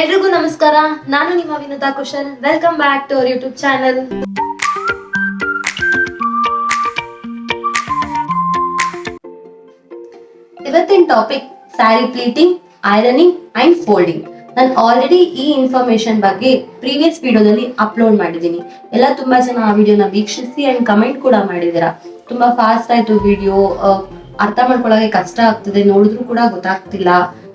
ಎಲ್ರಿಗೂ ನಮಸ್ಕಾರ. ನಾನು ನಿಮ್ಮ Vinutha Kushal. Welcome back to our YouTube channel. ಇವತ್ತಿನ topic sari pleating, ironing and folding. ನಾನು ಆಲ್ರೆಡಿ ಈ ಇನ್ಫಾರ್ಮೇಶನ್ ಬಗ್ಗೆ ಪ್ರೀವಿಯಸ್ ವಿಡಿಯೋದಲ್ಲಿ ಅಪ್ಲೋಡ್ ಮಾಡಿದ್ದೀನಿ. ಎಲ್ಲ ತುಂಬಾ ಜನ ಆ ವಿಡಿಯೋನ ವೀಕ್ಷಿಸಿ ಅಂಡ್ ಕಮೆಂಟ್ ಕೂಡ ಮಾಡಿದ್ದೀರಾ. ತುಂಬಾ ಫಾಸ್ಟ್ ಆಯ್ತು ವಿಡಿಯೋ, ಅರ್ಥ ಮಾಡ್ಕೊಳ್ಳೋಕೆ ಕಷ್ಟ ಆಗ್ತದೆ, ನೋಡಿದ್ರು ಕೂಡ ಗೊತ್ತಾಗ್ತಿಲ್ಲ,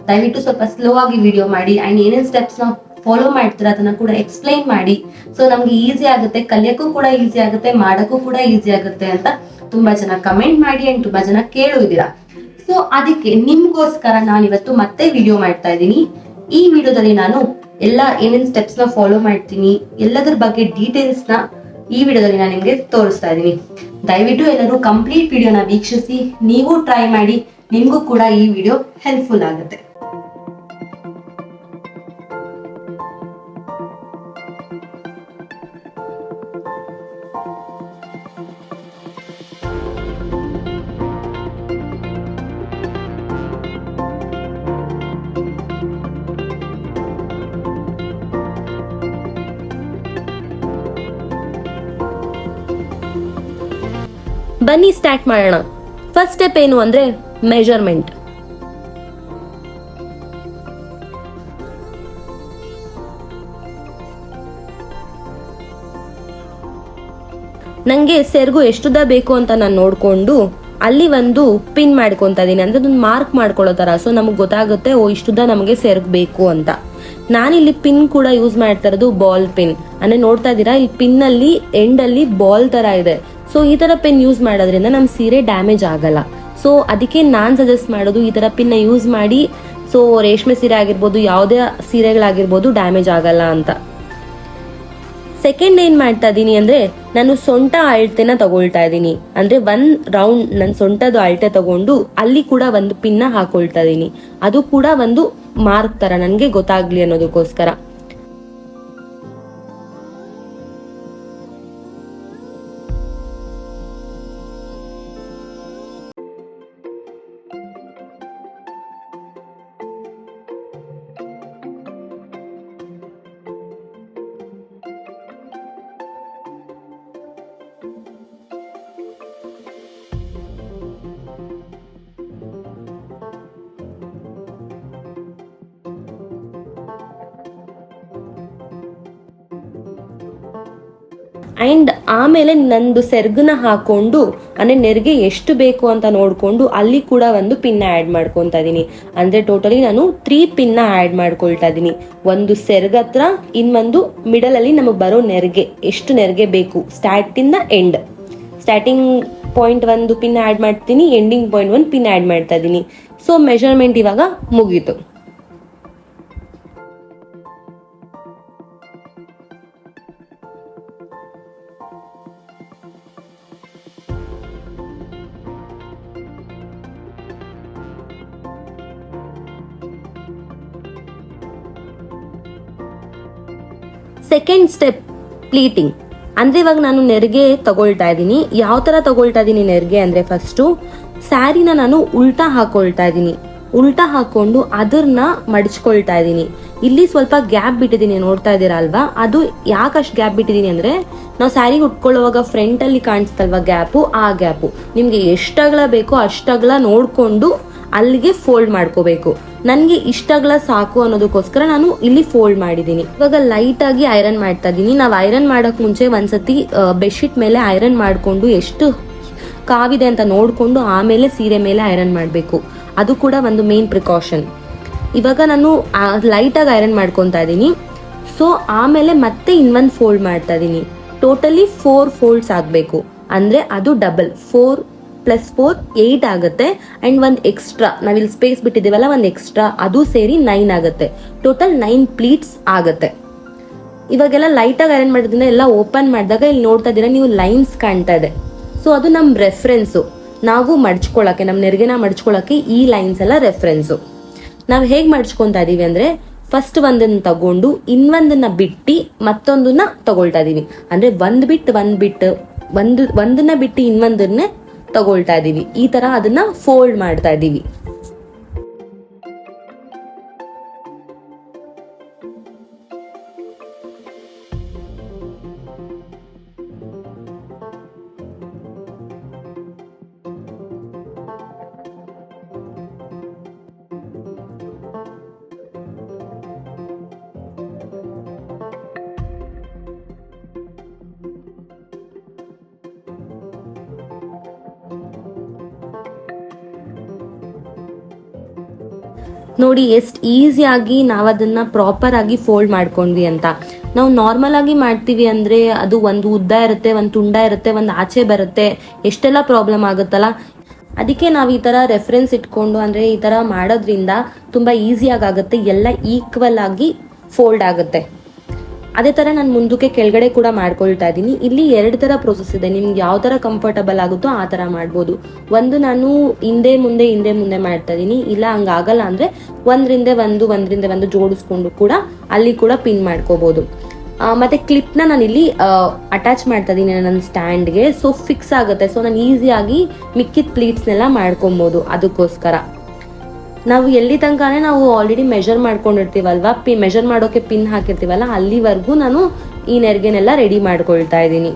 ದಯವಿಟ್ಟು ಸ್ವಲ್ಪ ಸ್ಲೋ ಆಗಿ ವಿಡಿಯೋ ಮಾಡಿ ಅಂಡ್ ಏನೇನ್ ಸ್ಟೆಪ್ಸ್ ನ ಫಾಲೋ ಮಾಡ್ತೀರಾ ಅದನ್ನ ಕೂಡ ಎಕ್ಸ್ಪ್ಲೈನ್ ಮಾಡಿ. ಸೊ ನಮ್ಗೆ ಈಸಿ ಆಗುತ್ತೆ, ಕಲಿಯಕ್ಕೂ ಕೂಡ ಈಸಿ ಆಗುತ್ತೆ, ಮಾಡಕ್ಕೂ ಕೂಡ ಈಸಿ ಆಗುತ್ತೆ ಅಂತ ತುಂಬಾ ಜನ ಕಮೆಂಟ್ ಮಾಡಿ ಅಂಡ್ ತುಂಬಾ ಜನ ಕೇಳಿದ್ದೀರಾ. ಸೊ ಅದಕ್ಕೆ ನಿಮ್ಗೋಸ್ಕರ ನಾನು ಇವತ್ತು ಮತ್ತೆ ವಿಡಿಯೋ ಮಾಡ್ತಾ ಇದ್ದೀನಿ. ಈ ವಿಡಿಯೋದಲ್ಲಿ ನಾನು ಎಲ್ಲ ಏನೇನ್ ಸ್ಟೆಪ್ಸ್ ನ ಫಾಲೋ ಮಾಡ್ತೀನಿ, ಎಲ್ಲದರ ಬಗ್ಗೆ ಡೀಟೇಲ್ಸ್ ನ ಈ ವಿಡಿಯೋದಲ್ಲಿ ನಾನು ನಿಮ್ಗೆ ತೋರಿಸ್ತಾ ಇದ್ದೀನಿ. ದಯವಿಟ್ಟು ಎಲ್ಲರೂ ಕಂಪ್ಲೀಟ್ ವಿಡಿಯೋನ ವೀಕ್ಷಿಸಿ, ನೀವು ಟ್ರೈ ಮಾಡಿ, ನಿಮ್ಗೂ ಕೂಡ ಈ ವಿಡಿಯೋ ಹೆಲ್ಪ್ಫುಲ್ ಆಗುತ್ತೆ. ಬನ್ನಿ ಸ್ಟಾರ್ಟ್ ಮಾಡೋಣ. ಫಸ್ಟ್ ಸ್ಟೆಪ್ ಏನು ಅಂದ್ರೆ ಮೆಜರ್ಮೆಂಟ್. ನಂಗೆ ಸೆರಗು ಎಷ್ಟುದ ಬೇಕು ಅಂತ ನಾನು ನೋಡ್ಕೊಂಡು ಅಲ್ಲಿ ಒಂದು ಪಿನ್ ಮಾಡ್ಕೊಂತ ಇದೀನಿ, ಅಂದ್ರೆ ಅದನ್ನ ಮಾರ್ಕ್ ಮಾಡ್ಕೊಳ್ಳೋ ತರ. ಸೊ ನಮಗ್ ಗೊತ್ತಾಗುತ್ತೆ ಓ ಇಷ್ಟುದ ನಮಗೆ ಸೆರಗು ಬೇಕು ಅಂತ. ನಾನಿಲ್ಲಿ ಪಿನ್ ಕೂಡ ಯೂಸ್ ಮಾಡ್ತಾ ಇರೋದು ಬಾಲ್ ಪಿನ್. ಅಂದ್ರೆ ನೋಡ್ತಾ ಇದೀರಾ, ಇಲ್ಲಿ ಪಿನ್ ಅಲ್ಲಿ ಎಂಡ್ ಅಲ್ಲಿ ಬಾಲ್ ತರ ಇದೆ. ಸೊ ಈ ತರ ಪಿನ್ ಯೂಸ್ ಮಾಡೋದ್ರಿಂದ ನಮ್ ಸೀರೆ ಡ್ಯಾಮೇಜ್ ಆಗಲ್ಲ. ಸೊ ಅದಕ್ಕೆ ನಾನ್ ಸಜೆಸ್ಟ್ ಮಾಡೋದು ಈ ತರ ಪಿನ್ ನ ಯೂಸ್ ಮಾಡಿ. ಸೊ ರೇಷ್ಮೆ ಸೀರೆ ಆಗಿರ್ಬೋದು, ಯಾವುದೇ ಸೀರೆಗಳಾಗಿರ್ಬೋದು, ಡ್ಯಾಮೇಜ್ ಆಗಲ್ಲ ಅಂತ. ಸೆಕೆಂಡ್ ಏನ್ ಮಾಡ್ತಾ ಇದೀನಿ ಅಂದ್ರೆ, ನಾನು ಸೊಂಟ ಅಳತೆನ ತಗೊಳ್ತಾ ಇದೀನಿ. ಅಂದ್ರೆ 1 ರೌಂಡ್ ನನ್ನ ಸೊಂಟದ ಅಳತೆ ತಗೊಂಡು ಅಲ್ಲಿ ಕೂಡ ಒಂದು ಪಿನ್ ನ ಹಾಕೊಳ್ತಾ ಇದೀನಿ. ಅದು ಕೂಡ ಒಂದು ಮಾರ್ಕ್ ತರ ನನ್ಗೆ ಗೊತ್ತಾಗ್ಲಿ ಅನ್ನೋದಕ್ಕೋಸ್ಕರ. ಅಂಡ್ ಆಮೇಲೆ ನಂದು ಸೆರ್ಗನ ಹಾಕೊಂಡು, ಅಂದ್ರೆ ನೆರಿಗೆ ಎಷ್ಟು ಬೇಕು ಅಂತ ನೋಡ್ಕೊಂಡು ಅಲ್ಲಿ ಕೂಡ ಒಂದು ಪಿನ್ ಆಡ್ ಮಾಡ್ಕೊಂತ ಇದೀನಿ. ಅಂದ್ರೆ ಟೋಟಲಿ ನಾನು 3 ಪಿನ್ ಆಡ್ ಮಾಡ್ಕೊಳ್ತಾ ಇದೀನಿ. ಒಂದು ಸೆರ್ಗ ಹತ್ರ, ಇನ್ನೊಂದು ಮಿಡಲ್ ಅಲ್ಲಿ ನಮಗ್ ಬರೋ ನೆರಿಗೆ, ಎಷ್ಟು ನೆರಿಗೆ ಬೇಕು ಸ್ಟಾರ್ಟ್ ಇಂದ ಎಂಡ್. ಸ್ಟಾರ್ಟಿಂಗ್ ಪಾಯಿಂಟ್ ಒಂದು ಪಿನ್ ಆಡ್ ಮಾಡ್ತೀನಿ, ಎಂಡಿಂಗ್ ಪಾಯಿಂಟ್ ಒಂದು ಪಿನ್ ಆಡ್ ಮಾಡ್ತಾ ಇದೀನಿ. ಸೊ ಮೆಜರ್ಮೆಂಟ್ ಇವಾಗ ಮುಗೀತು. Second step pleating. ಅಂದ್ರೆ ಇವಾಗ ನಾನು ನೆರಿಗೆ ತಗೊಳ್ತಾ ಇದ್ದೀನಿ. ಯಾವ ತರ ತಗೊಳ್ತಾ ಇದೀನಿ ನೆರಿಗೆ ಅಂದ್ರೆ, ಫಸ್ಟ್ ಸ್ಯಾರಿನ ನಾನು ಉಲ್ಟಾ ಹಾಕೊಳ್ತಾ ಇದೀನಿ. ಉಲ್ಟಾ ಹಾಕೊಂಡು ಅದನ್ನ ಮಡಚ್ಕೊಳ್ತಾ ಇದೀನಿ. ಇಲ್ಲಿ ಸ್ವಲ್ಪ ಗ್ಯಾಪ್ ಬಿಟ್ಟಿದೀನಿ, ನೋಡ್ತಾ ಇದೀರಾ ಅಲ್ವಾ? ಅದು ಯಾಕಷ್ಟು ಗ್ಯಾಪ್ ಬಿಟ್ಟಿದೀನಿ ಅಂದ್ರೆ, ನಾವು ಸ್ಯಾರಿ ಉಟ್ಕೊಳ್ಳುವಾಗ ಫ್ರಂಟ್ ಅಲ್ಲಿ ಕಾಣಿಸ್ತಲ್ವಾ ಗ್ಯಾಪು, ಆ ಗ್ಯಾಪು ನಿಮ್ಗೆ ಎಷ್ಟಗಲ ಬೇಕೋ ಅಷ್ಟಗಲ ನೋಡ್ಕೊಂಡು ಅಲ್ಲಿಗೆ ಫೋಲ್ಡ್ ಮಾಡ್ಕೋಬೇಕು. ನನ್ಗೆ ಇಷ್ಟಗಲ ಸಾಕು ಅನ್ನೋದಕ್ಕೋಸ್ಕರ ನಾನು ಇಲ್ಲಿ ಫೋಲ್ಡ್ ಮಾಡಿದೀನಿ. ಇವಾಗ ಲೈಟ್ ಆಗಿ ಐರನ್ ಮಾಡ್ತಾ ಇದೀನಿ. ನಾವ್ ಐರನ್ ಮಾಡಕ್ ಮುಂಚೆ ಒಂದ್ಸತಿ ಬೆಡ್ಶೀಟ್ ಮೇಲೆ ಐರನ್ ಮಾಡ್ಕೊಂಡು ಎಷ್ಟು ಕಾವಿದೆ ಅಂತ ನೋಡ್ಕೊಂಡು ಆಮೇಲೆ ಸೀರೆ ಮೇಲೆ ಐರನ್ ಮಾಡ್ಬೇಕು. ಅದು ಕೂಡ ಒಂದು ಮೇನ್ ಪ್ರಿಕಾಷನ್. ಇವಾಗ ನಾನು ಲೈಟ್ ಆಗಿ ಐರನ್ ಮಾಡ್ಕೊಂತಾ ಇದೀನಿ. ಸೊ ಆಮೇಲೆ ಮತ್ತೆ ಇನ್ನೊಂದು ಫೋಲ್ಡ್ ಮಾಡ್ತಾ ಇದೀನಿ. ಟೋಟಲಿ 4 ಫೋಲ್ಡ್ಸ್ ಆಗ್ಬೇಕು. ಅಂದ್ರೆ ಅದು ಡಬಲ್ 4 + 4 8 ಆಗುತ್ತೆ. ಅಂಡ್ ಒಂದ್ ಎಕ್ಸ್ಟ್ರಾ ನಾವಿಲ್ಲಿ ಸ್ಪೇಸ್ ಬಿಟ್ಟಿದೀವಲ್ಲ, ಒಂದ್ ಎಕ್ಸ್ಟ್ರಾ, ಅದು ಸೇರಿ 9 ಆಗುತ್ತೆ. ಟೋಟಲ್ 9 ಪ್ಲೀಟ್ಸ್ ಆಗುತ್ತೆ. ಇವಾಗೆಲ್ಲ ಲೈಟ್ ಆಗಿ ಐರನ್ ಮಾಡೋದ್ರಿಂದ ಎಲ್ಲ ಓಪನ್ ಮಾಡಿದಾಗ ಇಲ್ಲಿ ನೋಡ್ತಾ ಇದೀರಾ ನೀವು, ಲೈನ್ಸ್ ಕಾಣ್ತಾ ಇದೆ. ಸೊ ಅದು ನಮ್ ರೆಫರೆನ್ಸು. ನಾವು ಮಡ್ಚ್ಕೊಳಕ್ಕೆ, ನಮ್ ನೆರಿಗೆನ ಮಡ್ಚ್ಕೊಳಕ್ಕೆ ಈ ಲೈನ್ಸ್ ಎಲ್ಲ ರೆಫರೆನ್ಸು. ನಾವ್ ಹೇಗ್ ಮಡ್ಚ್ಕೊಂತಾ ಇದೀವಿ ಅಂದ್ರೆ, ಫಸ್ಟ್ ಒಂದನ್ನ ತಗೊಂಡು ಇನ್ನೊಂದನ್ನ ಬಿಟ್ಟು ಮತ್ತೊಂದನ್ನ ತಗೊಳ್ತಾ ಇದೀವಿ. ಅಂದ್ರೆ ಒಂದನ್ನ ಬಿಟ್ಟು ಇನ್ನೊಂದನ್ನೇ ತಗೊಳ್ತಾ ಇದೀವಿ. ಈ ತರ ಅದನ್ನ ಫೋಲ್ಡ್ ಮಾಡ್ತಾ ಇದೀವಿ. ನೋಡಿ ಎಷ್ಟು ಈಸಿಯಾಗಿ ನಾವು ಅದನ್ನ ಪ್ರಾಪರ್ ಆಗಿ ಫೋಲ್ಡ್ ಮಾಡ್ಕೊಂಡ್ವಿ ಅಂತ. ನಾವು ನಾರ್ಮಲ್ ಆಗಿ ಮಾಡ್ತೀವಿ ಅಂದ್ರೆ ಅದು ಒಂದು ಉದ್ದ ಇರುತ್ತೆ, ಒಂದು ತುಂಡ ಇರುತ್ತೆ, ಒಂದು ಆಚೆ ಬರುತ್ತೆ, ಎಷ್ಟೆಲ್ಲ ಪ್ರಾಬ್ಲಮ್ ಆಗುತ್ತಲ್ಲ. ಅದಕ್ಕೆ ನಾವು ಈ ತರ ರೆಫರೆನ್ಸ್ ಇಟ್ಕೊಂಡು ಅಂದ್ರೆ ಈ ತರ ಮಾಡೋದ್ರಿಂದ ತುಂಬಾ ಈಸಿಯಾಗಿ ಆಗುತ್ತೆ, ಎಲ್ಲ ಈಕ್ವಲ್ ಆಗಿ ಫೋಲ್ಡ್ ಆಗುತ್ತೆ. ಅದೇ ತರ ನಾನು ಮುಂದಕ್ಕೆ ಕೆಳಗಡೆ ಕೂಡ ಮಾಡ್ಕೊಳ್ತಾ ಇದ್ದೀನಿ. ಇಲ್ಲಿ 2 ತರ ಪ್ರೋಸೆಸ್ ಇದೆ, ನಿಮ್ಗೆ ಯಾವ ತರ ಕಂಫರ್ಟಬಲ್ ಆಗುತ್ತೋ ಆ ತರ ಮಾಡ್ಬೋದು. ಒಂದು ನಾನು ಹಿಂದೆ ಮುಂದೆ ಮಾಡ್ತಾ ಇದೀನಿ, ಇಲ್ಲ ಹಂಗಾಗಲ್ಲ ಅಂದ್ರೆ ಒಂದ್ರಿಂದ ಒಂದು ಜೋಡಿಸ್ಕೊಂಡು ಕೂಡ ಅಲ್ಲಿ ಕೂಡ ಪಿನ್ ಮಾಡ್ಕೋಬಹುದು. ಮತ್ತೆ ಕ್ಲಿಪ್ ನ ನಾನು ಇಲ್ಲಿ ಅಟ್ಯಾಚ್ ಮಾಡ್ತಾ ಇದೀನಿ ನನ್ನ ಸ್ಟ್ಯಾಂಡ್ಗೆ, ಸೊ ಫಿಕ್ಸ್ ಆಗುತ್ತೆ. ಸೊ ನಾನು ಈಸಿಯಾಗಿ ಮಿಕ್ಕಿದ ಪ್ಲೀಟ್ಸ್ನೆಲ್ಲ ಮಾಡ್ಕೊಬಹುದು. ಅದಕ್ಕೋಸ್ಕರ ನಾವು ಎಲ್ಲಿ ತನಕನೇ ನಾವು ಆಲ್ರೆಡಿ ಮೆಷರ್ ಮಾಡ್ಕೊಂಡಿರ್ತೀವಲ್ವಾ, ಮೆಷರ್ ಮಾಡೋಕೆ ಪಿನ್ ಹಾಕಿರ್ತೀವಲ್ಲ, ಅಲ್ಲಿವರೆಗೂ ನಾನು ಈ ನೆರಿಗೆನೆಲ್ಲ ರೆಡಿ ಮಾಡ್ಕೊಳ್ತಾ ಇದ್ದೀನಿ.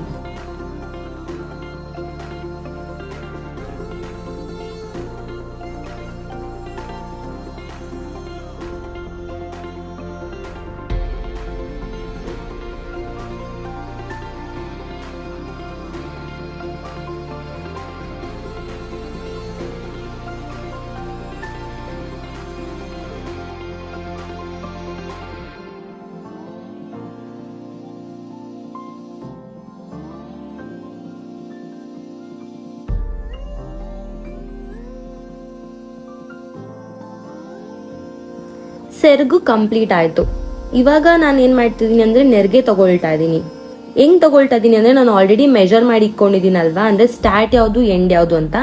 ಸೆರಗು ಕಂಪ್ಲೀಟ್ ಆಯ್ತು. ಇವಾಗ ನಾನು ಏನ್ ಮಾಡ್ತಿದೀನಿ ಅಂದ್ರೆ ನೆರಿಗೆ ತಗೊಳ್ತಾ ಇದೀನಿ. ಹೆಂಗ್ ತಗೊಳ್ತಾ ಇದೀನಿ ಅಂದ್ರೆ ನಾನು ಆಲ್ರೆಡಿ ಮೆಜರ್ ಮಾಡಿ ಇಟ್ಕೊಂಡಿದ್ದೀನಲ್ವಾ, ಅಂದ್ರೆ ಸ್ಟಾರ್ಟ್ ಯಾವ್ದು ಎಂಡ್ ಯಾವ್ದು ಅಂತ,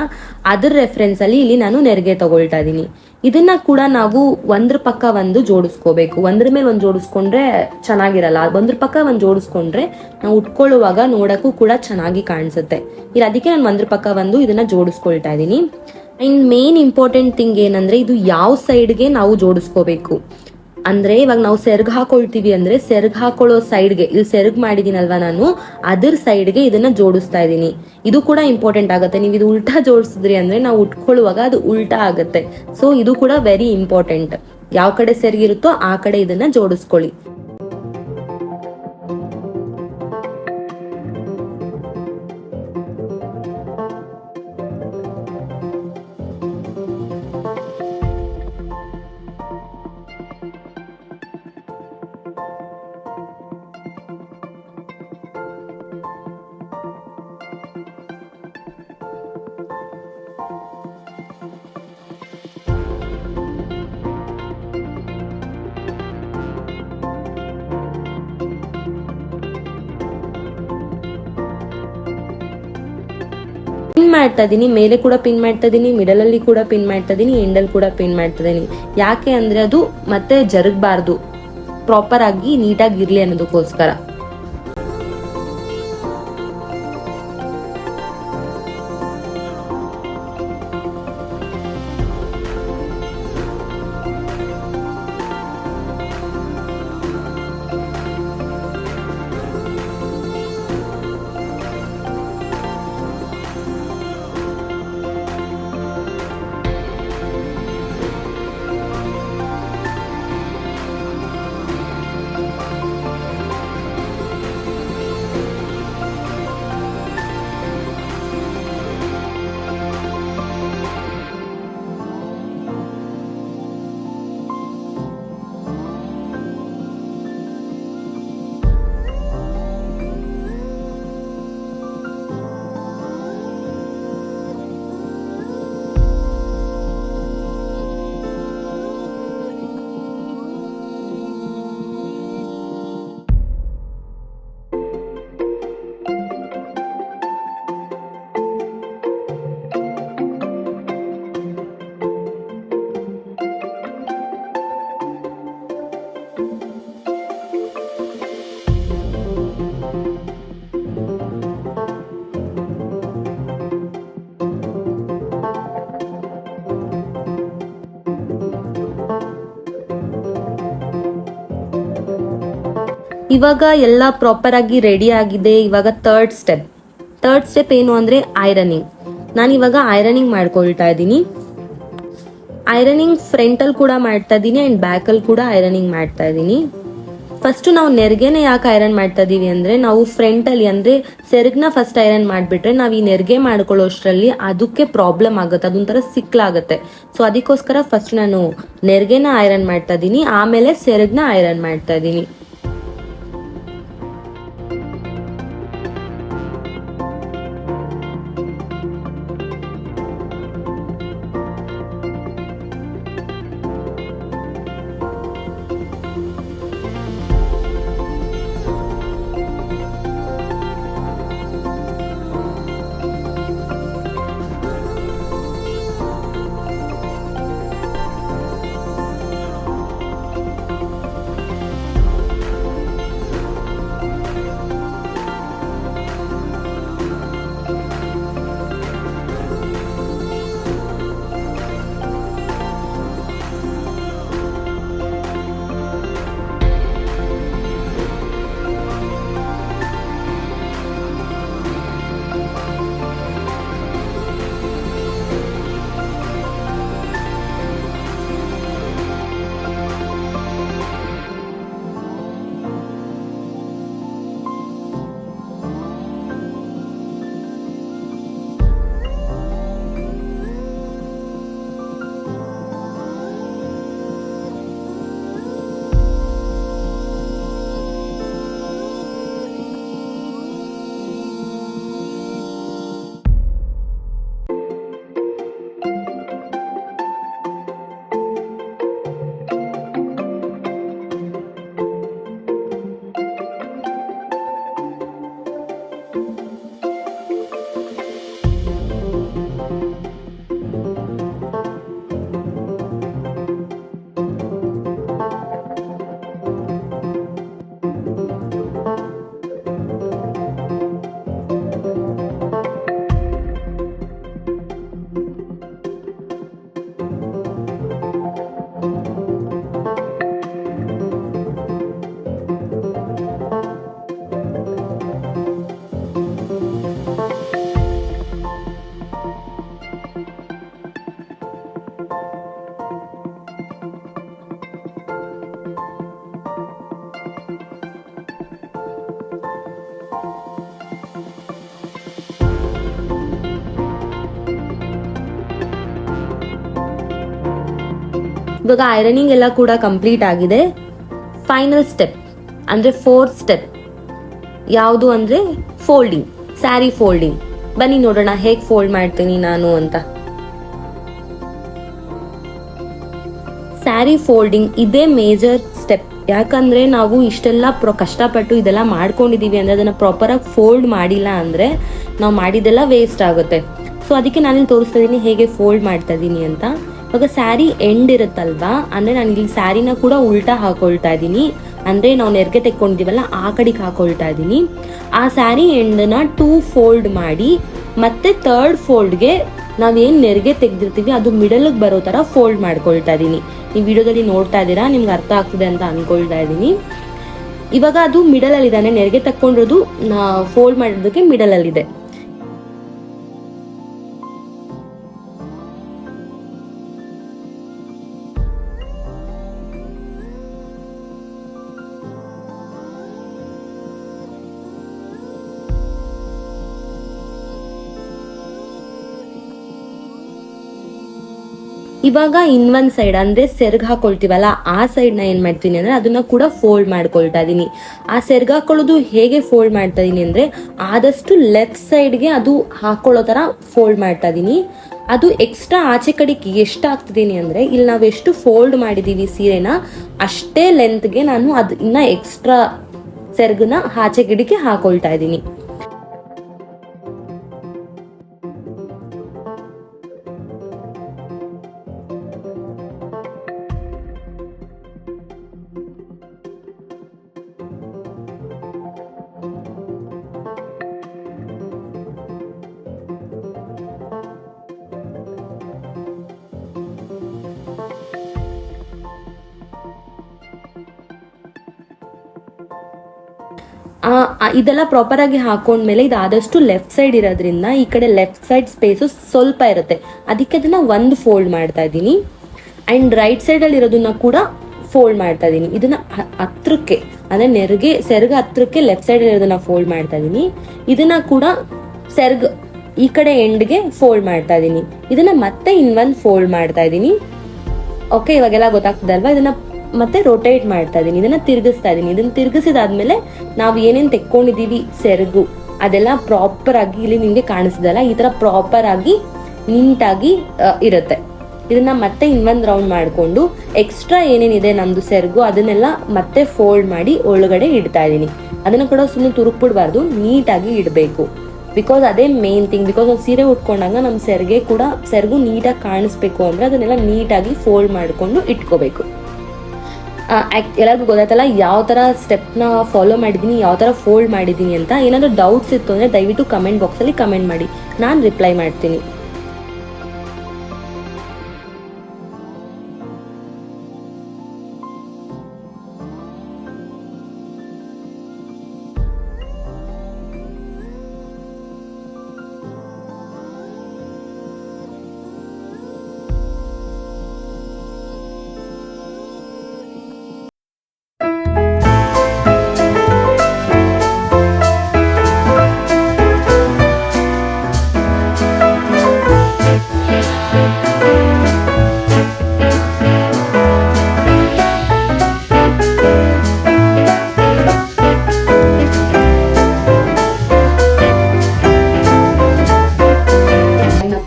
ಅದ್ರ ರೆಫರೆನ್ಸ್ ಅಲ್ಲಿ ಇಲ್ಲಿ ನಾನು ನೆರಿಗೆ ತಗೊಳ್ತಾ ಇದೀನಿ. ಇದನ್ನ ಕೂಡ ನಾವು ಒಂದ್ರ ಪಕ್ಕ ಒಂದು ಜೋಡಿಸ್ಕೋಬೇಕು. ಒಂದ್ರ ಮೇಲೆ ಒಂದು ಜೋಡಿಸ್ಕೊಂಡ್ರೆ ಚೆನ್ನಾಗಿರಲ್ಲ, ಒಂದ್ರ ಪಕ್ಕ ಒಂದು ಜೋಡಿಸ್ಕೊಂಡ್ರೆ ನಾವು ಉಟ್ಕೊಳ್ಳುವಾಗ ನೋಡಕ್ಕೂ ಕೂಡ ಚೆನ್ನಾಗಿ ಕಾಣಿಸುತ್ತೆ. ಇಲ್ಲ ಅದಕ್ಕೆ ನಾನು ಒಂದ್ರ ಪಕ್ಕ ಒಂದು ಇದನ್ನ ಜೋಡಿಸ್ಕೊಳ್ತಾ ಇದೀನಿ. ಅಂಡ್ ಮೇನ್ ಇಂಪಾರ್ಟೆಂಟ್ ಥಿಂಗ್ ಏನಂದ್ರೆ ಇದು ಯಾವ ಸೈಡ್ಗೆ ನಾವು ಜೋಡಿಸ್ಕೋಬೇಕು ಅಂದ್ರೆ, ಇವಾಗ ನಾವು ಸೆರ್ಗ್ ಹಾಕೊಳ್ತೀವಿ ಅಂದ್ರೆ ಸೆರ್ಗ್ ಹಾಕೊಳ್ಳೋ ಸೈಡ್ಗೆ, ಇಲ್ಲಿ ಸೆರ್ಗ್ ಮಾಡಿದೀನಲ್ವಾ ನಾನು, ಅದ್ರ ಸೈಡ್ಗೆ ಇದನ್ನ ಜೋಡಿಸ್ತಾ ಇದೀನಿ. ಇದು ಕೂಡ ಇಂಪಾರ್ಟೆಂಟ್ ಆಗುತ್ತೆ. ನೀವು ಇದು ಉಲ್ಟಾ ಜೋಡಿಸಿದ್ರಿ ಅಂದ್ರೆ ನಾವು ಉಟ್ಕೊಳ್ಳುವಾಗ ಅದು ಉಲ್ಟಾ ಆಗುತ್ತೆ. ಸೊ ಇದು ಕೂಡ ವೆರಿ ಇಂಪಾರ್ಟೆಂಟ್. ಯಾವ ಕಡೆ ಸೆರ್ಗಿರುತ್ತೋ ಆ ಕಡೆ ಇದನ್ನ ಜೋಡಿಸ್ಕೊಳ್ಳಿ. ಪಿನ್ ಮಾಡ್ತಾ ಇದೀನಿ, ಮೇಲೆ ಕೂಡ ಪಿನ್ ಮಾಡ್ತಾ ಇದೀನಿ, ಮಿಡಲ್ ಅಲ್ಲಿ ಕೂಡ ಪಿನ್ ಮಾಡ್ತಾ ಇದೀನಿ, ಎಂಡಲ್ ಕೂಡ ಪಿನ್ ಮಾಡ್ತಾ ಇದೀನಿ. ಯಾಕೆ ಅಂದ್ರೆ ಅದು ಮತ್ತೆ ಜರುಗಬಾರ್ದು, ಪ್ರಾಪರ್ ಆಗಿ ನೀಟಾಗಿ ಇರ್ಲಿ ಅನ್ನೋದಕ್ಕೋಸ್ಕರ. ಇವಾಗ ಎಲ್ಲ ಪ್ರಾಪರ್ ಆಗಿ ರೆಡಿ ಆಗಿದೆ. ಇವಾಗ ಥರ್ಡ್ ಸ್ಟೆಪ್ ಏನು ಅಂದ್ರೆ ಐರನಿಂಗ್. ನಾನು ಇವಾಗ ಐರನಿಂಗ್ ಮಾಡ್ಕೊಳ್ತಾ ಇದ್ದೀನಿ. ಐರನಿಂಗ್ ಫ್ರಂಟ್ ಅಲ್ಲಿ ಕೂಡ ಮಾಡ್ತಾ ಇದ್ದೀನಿ ಅಂಡ್ ಬ್ಯಾಕ್ ಅಲ್ಲಿ ಕೂಡ ಐರನಿಂಗ್ ಮಾಡ್ತಾ ಇದ್ದೀನಿ. ಫಸ್ಟ್ ನಾವು ನೆರಿಗೆನ ಯಾಕೆ ಐರನ್ ಮಾಡ್ತಾ ಇದೀವಿ ಅಂದ್ರೆ, ನಾವು ಫ್ರಂಟ್ ಅಲ್ಲಿ ಅಂದ್ರೆ ಸೆರಗ್ನ ಫಸ್ಟ್ ಐರನ್ ಮಾಡ್ಬಿಟ್ರೆ ನಾವು ಈ ನೆರಿಗೆ ಮಾಡ್ಕೊಳ್ಳೋಷ್ಟ್ರಲ್ಲಿ ಅದಕ್ಕೆ ಪ್ರಾಬ್ಲಮ್ ಆಗುತ್ತೆ, ಅದೊಂಥರ ಸಿಕ್ಲಾಗುತ್ತೆ. ಸೊ ಅದಕ್ಕೋಸ್ಕರ ಫಸ್ಟ್ ನಾನು ನೆರಿಗೆನ ಐರನ್ ಮಾಡ್ತಾ ಇದೀನಿ, ಆಮೇಲೆ ಸೆರಗ್ನ ಐರನ್ ಮಾಡ್ತಾ ಇದೀನಿ. ಇವಾಗ ಐರನಿಂಗ್ ಎಲ್ಲ ಕೂಡ ಕಂಪ್ಲೀಟ್ ಆಗಿದೆ. ಫೈನಲ್ ಸ್ಟೆಪ್ ಅಂದ್ರೆ 4th ಸ್ಟೆಪ್ ಯಾವುದು ಅಂದ್ರೆ ಫೋಲ್ಡಿಂಗ್, ಸ್ಯಾರಿ ಫೋಲ್ಡಿಂಗ್. ಬನ್ನಿ ನೋಡೋಣ ಹೇಗೆ ಫೋಲ್ಡ್ ಮಾಡ್ತೀನಿ ನಾನು ಅಂತ. ಸ್ಯಾರಿ ಫೋಲ್ಡಿಂಗ್ ಇದೇ ಮೇಜರ್ ಸ್ಟೆಪ್. ಯಾಕಂದ್ರೆ ನಾವು ಇಷ್ಟೆಲ್ಲ ಕಷ್ಟಪಟ್ಟು ಇದೆಲ್ಲ ಮಾಡ್ಕೊಂಡಿದೀವಿ ಅಂದ್ರೆ ಅದನ್ನ ಪ್ರಾಪರ್ ಆಗಿ ಫೋಲ್ಡ್ ಮಾಡಿಲ್ಲ ಅಂದ್ರೆ ನಾವು ಮಾಡಿದೆಲ್ಲ ವೇಸ್ಟ್ ಆಗುತ್ತೆ. ಸೊ ಅದಕ್ಕೆ ನಾನಿಲ್ಲಿ ತೋರಿಸ್ತಾ ಇದೀನಿ ಹೇಗೆ ಫೋಲ್ಡ್ ಮಾಡ್ತಾ ಇದೀನಿ ಅಂತ. ಇವಾಗ ಸ್ಯಾರಿ ಎಂಡ್ ಇರುತ್ತಲ್ವಾ, ಅಂದ್ರೆ ನಾನು ಇಲ್ಲಿ ಸ್ಯಾರಿನ ಕೂಡ ಉಲ್ಟಾ ಹಾಕೊಳ್ತಾ ಇದೀನಿ. ಅಂದ್ರೆ ನಾವು ನೆರಿಗೆ ತೆಕ್ಕೊಂಡಿದೀವಲ್ಲ ಆ ಕಡೆಗೆ ಹಾಕೊಳ್ತಾ ಇದೀನಿ. ಆ ಸ್ಯಾರಿ ಎಂಡನ್ನ 2 ಫೋಲ್ಡ್ ಮಾಡಿ ಮತ್ತೆ 3rd ಫೋಲ್ಡ್ಗೆ ನಾವೇನ್ ನೆರಿಗೆ ತೆಗ್ದಿರ್ತೀವಿ ಅದು ಮಿಡಲ್ಗೆ ಬರೋ ತರ ಫೋಲ್ಡ್ ಮಾಡ್ಕೊಳ್ತಾ ಇದೀನಿ. ನೀವು ವಿಡಿಯೋದಲ್ಲಿ ನೋಡ್ತಾ ಇದ್ದೀರಾ, ನಿಮ್ಗೆ ಅರ್ಥ ಆಗ್ತಿದೆ ಅಂತ ಅನ್ಕೊಳ್ತಾ ಇದೀನಿ. ಇವಾಗ ಅದು ಮಿಡಲ್ ಅಲ್ಲಿ ಇದಾನೆ, ನೆರಿಗೆ ತಕ್ಕೊಂಡಿರೋದು ಫೋಲ್ಡ್ ಮಾಡಿರೋದಕ್ಕೆ ಮಿಡಲ್ ಅಲ್ಲಿ ಇದೆ. ಇವಾಗ ಇನ್ನೊಂದ್ ಸೈಡ್ ಅಂದ್ರೆ ಸೆರ್ಗ್ ಹಾಕೊಳ್ತೀವಲ್ಲ ಆ ಸೈಡ್ ನ ಏನ್ ಮಾಡ್ತೀನಿ ಅಂದ್ರೆ ಅದನ್ನ ಕೂಡ ಫೋಲ್ಡ್ ಮಾಡ್ಕೊಳ್ತಾ ಇದೀನಿ. ಆ ಸೆರ್ಗ್ ಹಾಕೊಳ್ಳೋದು ಹೇಗೆ ಫೋಲ್ಡ್ ಮಾಡ್ತಾ ಇದೀನಿ ಅಂದ್ರೆ ಆದಷ್ಟು ಲೆಫ್ಟ್ ಸೈಡ್ಗೆ ಅದು ಹಾಕೊಳ್ಳೋ ತರ ಫೋಲ್ಡ್ ಮಾಡ್ತಾ ಇದೀನಿ. ಅದು ಎಕ್ಸ್ಟ್ರಾ ಆಚೆ ಕಡೆಗೆ ಎಷ್ಟು ಹಾಕ್ತಿದೀನಿ ಅಂದ್ರೆ ಇಲ್ಲಿ ನಾವು ಎಷ್ಟು ಫೋಲ್ಡ್ ಮಾಡಿದೀವಿ ಸೀರೆನ ಅಷ್ಟೇ ಲೆಂತ್ಗೆ ನಾನು ಅದು ಇನ್ನ ಎಕ್ಸ್ಟ್ರಾ ಸೆರ್ಗ್ನ ಆಚೆ ಕಡೆಗೆ ಹಾಕೊಳ್ತಾ ಇದೀನಿ. ಇದೆಲ್ಲ ಪ್ರಾಪರ್ ಆಗಿ ಹಾಕೊಂಡ್ಮೇಲೆ ಇದಾದಷ್ಟು ಲೆಫ್ಟ್ ಸೈಡ್ ಇರೋದ್ರಿಂದ ಈ ಕಡೆ ಲೆಫ್ಟ್ ಸೈಡ್ ಸ್ಪೇಸು ಸ್ವಲ್ಪ ಇರುತ್ತೆ, ಅದಕ್ಕೆ ಅದನ್ನ ಒಂದು ಫೋಲ್ಡ್ ಮಾಡ್ತಾ ಇದ್ದೀನಿ. ಅಂಡ್ ರೈಟ್ ಸೈಡ್ ಅಲ್ಲಿ ಇರೋದನ್ನ ಕೂಡ ಫೋಲ್ಡ್ ಮಾಡ್ತಾ ಇದ್ದೀನಿ. ಇದನ್ನ ಹತ್ರಕ್ಕೆ ಅಂದರೆ ಸೆರ್ಗ್ ಹತ್ರಕ್ಕೆ ಲೆಫ್ಟ್ ಸೈಡ್ ಇರೋದನ್ನ ಫೋಲ್ಡ್ ಮಾಡ್ತಾ ಇದ್ದೀನಿ. ಇದನ್ನ ಕೂಡ ಸೆರ್ಗ್ ಈ ಕಡೆ ಎಂಡ್ಗೆ ಫೋಲ್ಡ್ ಮಾಡ್ತಾ ಇದ್ದೀನಿ. ಇದನ್ನ ಮತ್ತೆ ಇನ್ನೊಂದು ಫೋಲ್ಡ್ ಮಾಡ್ತಾ ಇದ್ದೀನಿ. ಓಕೆ, ಇವಾಗೆಲ್ಲ ಗೊತ್ತಾಗ್ತದೆ ಅಲ್ವಾ? ಇದನ್ನ ಮತ್ತೆ ರೊಟೇಟ್ ಮಾಡ್ತಾ ಇದ್ದೀನಿ, ಇದನ್ನ ತಿರುಗಿಸ್ತಾ ಇದ್ದೀನಿ. ಇದನ್ನ ತಿರುಗಿಸಿದಾದ್ಮೇಲೆ ನಾವು ಏನೇನು ತೆಕ್ಕೊಂಡಿದೀವಿ ಸೆರಗು ಅದೆಲ್ಲ ಪ್ರಾಪರ್ ಆಗಿ ಇಲ್ಲಿ ನಿಮ್ಗೆ ಕಾಣಿಸ್ದಲ್ಲ, ಈ ತರ ಪ್ರಾಪರ್ ಆಗಿ ನೀಟಾಗಿ ಇರುತ್ತೆ. ಇದನ್ನ ಮತ್ತೆ ಇನ್ನೊಂದು ರೌಂಡ್ ಮಾಡಿಕೊಂಡು ಎಕ್ಸ್ಟ್ರಾ ಏನೇನಿದೆ ನಮ್ದು ಸೆರಗು ಅದನ್ನೆಲ್ಲ ಮತ್ತೆ ಫೋಲ್ಡ್ ಮಾಡಿ ಒಳಗಡೆ ಇಡ್ತಾ ಇದ್ದೀನಿ. ಅದನ್ನ ಕೂಡ ಸುಮ್ಮನೆ ತುರುಕ್ಬಿಡ್ಬಾರ್ದು, ನೀಟಾಗಿ ಇಡಬೇಕು. ಬಿಕಾಸ್ ಅದೇ ಮೇನ್ ಥಿಂಗ್. ಬಿಕಾಸ್ ನಾವು ಸೀರೆ ಉಟ್ಕೊಂಡಾಗ ನಮ್ಮ ಸೆರಗು ನೀಟಾಗಿ ಕಾಣಿಸ್ಬೇಕು ಅಂದ್ರೆ ಅದನ್ನೆಲ್ಲ ನೀಟಾಗಿ ಫೋಲ್ಡ್ ಮಾಡಿಕೊಂಡು ಇಟ್ಕೋಬೇಕು. ಎಲ್ಲರಿಗೂ ಗೊತ್ತಾಯ್ತಲ್ಲ ಯಾವ ಥರ ಸ್ಟೆಪ್ನ ಫಾಲೋ ಮಾಡಿದ್ದೀನಿ, ಯಾವ ಥರ ಫೋಲ್ಡ್ ಮಾಡಿದ್ದೀನಿ ಅಂತ. ಏನಾದರೂ ಡೌಟ್ಸ್ ಇತ್ತು ಅಂದರೆ ದಯವಿಟ್ಟು ಕಮೆಂಟ್ ಬಾಕ್ಸಲ್ಲಿ ಕಮೆಂಟ್ ಮಾಡಿ, ನಾನು ರಿಪ್ಲೈ ಮಾಡ್ತೀನಿ.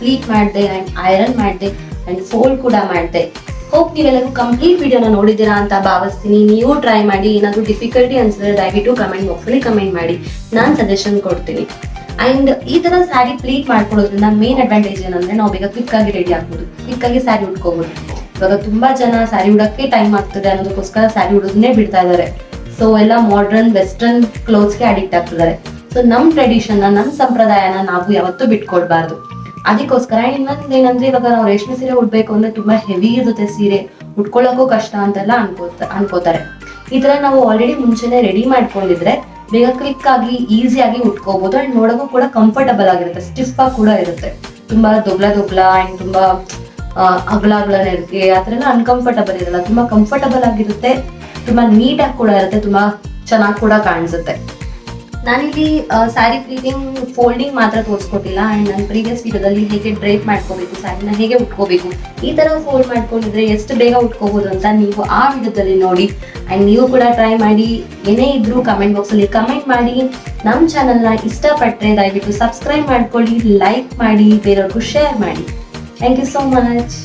ಪ್ಲೀಟ್ ಮಾಡಿದೆ ಅಂಡ್ ಐರನ್ ಮಾಡಿದೆ ಅಂಡ್ ಫೋಲ್ಡ್ ಕೂಡ ಮಾಡಿದೆ. ಹೋಪ್ ನೀವೆಲ್ಲರೂ ಕಂಪ್ಲೀಟ್ ವಿಡಿಯೋನ ನೋಡಿದ್ದೀರಾ ಅಂತ ಭಾವಿಸ್ತೀನಿ. ನೀವು ಟ್ರೈ ಮಾಡಿ. ಏನಾದರೂ ಡಿಫಿಕಲ್ಟಿ ಅನ್ಸಿದ್ರೆ ದಯವಿಟ್ಟು ಕಮೆಂಟ್ ಬಾಕ್ಸಲ್ಲಿ ಕಮೆಂಟ್ ಮಾಡಿ, ನಾನು ಸಜೆಷನ್ ಕೊಡ್ತೀನಿ. ಅಂಡ್ ಈ ತರ ಸ್ಯಾರಿ ಪ್ಲೀಟ್ ಮಾಡ್ಕೊಳ್ಳೋದ್ರಿಂದ ಮೇನ್ ಅಡ್ವಾಂಟೇಜ್ ಏನಂದ್ರೆ ನಾವು ಬೇಗ ಕ್ವಿಕ್ ಆಗಿ ರೆಡಿ ಆಗ್ಬೋದು, ಕ್ವಿಕ್ ಆಗಿ ಸ್ಯಾರಿ ಉಟ್ಕೋಬಹುದು. ಇವಾಗ ತುಂಬಾ ಜನ ಸ್ಯಾರಿ ಉಡಕ್ಕೆ ಟೈಮ್ ಆಗ್ತದೆ ಅನ್ನೋದಕ್ಕೋಸ್ಕರ ಸ್ಯಾರಿ ಉಡೋದನ್ನೇ ಬಿಡ್ತಾ ಇದ್ದಾರೆ. ಸೊ ಎಲ್ಲ ಮಾಡರ್ನ್ ವೆಸ್ಟರ್ನ್ ಕ್ಲೋತ್ಸ್ಗೆ ಅಡಿಕ್ಟ್ ಆಗ್ತಿದ್ದಾರೆ. ಸೊ ನಮ್ ಟ್ರೆಡಿಷನ್ ನಮ್ಮ ಸಂಪ್ರದಾಯನ ನಾವು ಯಾವತ್ತೂ ಬಿಟ್ಕೊಡ್ಬಾರ್ದು. ಅದಕ್ಕೋಸ್ಕರ ಇನ್ನೊಂದು ಏನಂದ್ರೆ ಇವಾಗ ನಾವು ರೇಷ್ಮೆ ಸೀರೆ ಉಡ್ಬೇಕು ಅಂದ್ರೆ ತುಂಬಾ ಹೆವಿ ಇರುತ್ತೆ ಸೀರೆ, ಉಟ್ಕೊಳ್ಳೋಕ್ಕೂ ಕಷ್ಟ ಅಂತೆಲ್ಲ ಅನ್ಕೋತಾರೆ. ಈ ತರ ನಾವು ಆಲ್ರೆಡಿ ಮುಂಚೆನೆ ರೆಡಿ ಮಾಡ್ಕೊಂಡಿದ್ರೆ ಬೇಗ ಕ್ವಿಕ್ ಆಗಿ ಈಸಿಯಾಗಿ ಉಟ್ಕೋಬಹುದು. ಅಂಡ್ ನೋಡೋಕ್ಕೂ ಕೂಡ ಕಂಫರ್ಟಬಲ್ ಆಗಿರುತ್ತೆ, ಸ್ಟಿಫ್ ಆಗಿ ಕೂಡ ಇರುತ್ತೆ. ತುಂಬಾ ದೊಗ್ಲ ಅಂಡ್ ತುಂಬಾ ಅಗಲ ನೆರಿಗೆ ಆ ತರ ಎಲ್ಲ ಅನ್ಕಂಫರ್ಟಬಲ್ ಇರಲ್ಲ, ತುಂಬಾ ಕಂಫರ್ಟಬಲ್ ಆಗಿರುತ್ತೆ, ತುಂಬಾ ನೀಟಾಗಿ ಕೂಡ ಇರುತ್ತೆ, ತುಂಬಾ ಚೆನ್ನಾಗಿ ಕೂಡ ಕಾಣಿಸುತ್ತೆ. ನಾನಿಲ್ಲಿ ಸ್ಯಾರಿ ಪ್ಲೀಟಿಂಗ್ ಫೋಲ್ಡಿಂಗ್ ಮಾತ್ರ ತೋರಿಸ್ಕೊಟ್ಟಿಲ್ಲ. ಅಂಡ್ ನನ್ನ ಪ್ರೀವಿಯಸ್ ವಿಡಿಯೋದಲ್ಲಿ ಹೇಗೆ ಡ್ರೇಪ್ ಮಾಡ್ಕೋಬೇಕು, ಸ್ಯಾರಿನ ಹೇಗೆ ಉಟ್ಕೋಬೇಕು, ಈ ತರ ಫೋಲ್ಡ್ ಮಾಡ್ಕೊಂಡಿದ್ರೆ ಎಷ್ಟು ಬೇಗ ಉಟ್ಕೋಬಹುದು ಅಂತ ನೀವು ಆ ವಿಡಿಯೋದಲ್ಲಿ ನೋಡಿ. ಅಂಡ್ ನೀವು ಕೂಡ ಟ್ರೈ ಮಾಡಿ. ಏನೇ ಇದ್ರೂ ಕಮೆಂಟ್ ಬಾಕ್ಸಲ್ಲಿ ಕಮೆಂಟ್ ಮಾಡಿ. ನಮ್ಮ ಚಾನಲ್ನ ಇಷ್ಟಪಟ್ಟರೆ ದಯವಿಟ್ಟು ಸಬ್ಸ್ಕ್ರೈಬ್ ಮಾಡ್ಕೊಳ್ಳಿ, ಲೈಕ್ ಮಾಡಿ, ಬೇರೆಯವ್ರಿಗೂ ಶೇರ್ ಮಾಡಿ. Thank you so much.